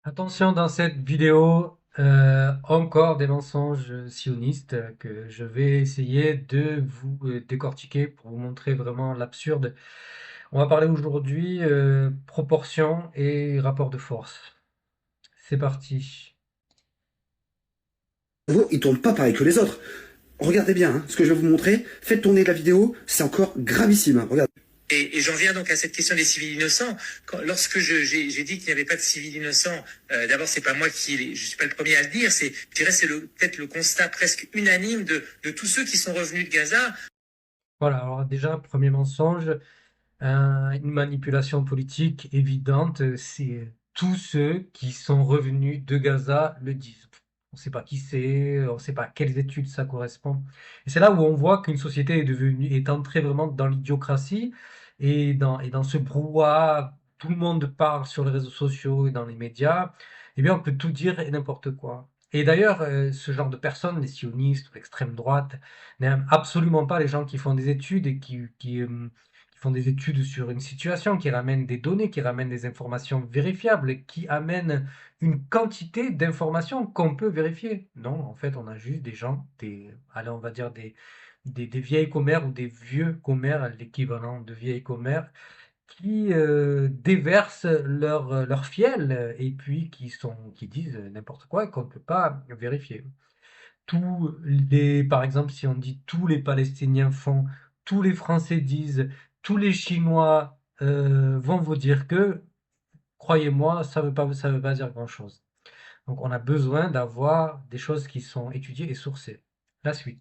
Attention, dans cette vidéo, encore des mensonges sionistes que je vais essayer de vous décortiquer pour vous montrer vraiment l'absurde. On va parler aujourd'hui proportion et rapport de force. C'est parti. Cerveau, il tourne pas pareil que les autres. Regardez bien ce que je vais vous montrer. Faites tourner la vidéo, c'est encore gravissime. Regardez. Et j'en viens donc à cette question des civils innocents. Lorsque j'ai dit qu'il n'y avait pas de civils innocents, d'abord c'est pas moi je suis pas le premier à le dire. Je dirais, c'est peut-être le constat presque unanime de tous ceux qui sont revenus de Gaza. Voilà, alors déjà, premier mensonge, une manipulation politique évidente, c'est tous ceux qui sont revenus de Gaza le disent. On ne sait pas qui c'est, on ne sait pas à quelles études ça correspond. Et c'est là où on voit qu'une société est entrée vraiment dans l'idiocratie et dans ce brouhaha, tout le monde parle sur les réseaux sociaux et dans les médias, eh bien on peut tout dire et n'importe quoi. Et d'ailleurs, ce genre de personnes, les sionistes ou l'extrême droite, n'aiment absolument pas les gens qui font des études et qui font des études sur une situation, qui ramènent des données, qui ramènent des informations vérifiables, qui amènent une quantité d'informations qu'on peut vérifier. Non, en fait, on a juste des gens, allez, on va dire des vieilles commères ou des vieux commères, l'équivalent de vieilles commères, qui déversent leur fiel et puis qui disent n'importe quoi et qu'on ne peut pas vérifier. Par exemple, si on dit tous les Palestiniens font, tous les Français disent, tous les Chinois vont vous dire que, croyez-moi, ça veut pas dire grand-chose. Donc on a besoin d'avoir des choses qui sont étudiées et sourcées. La suite.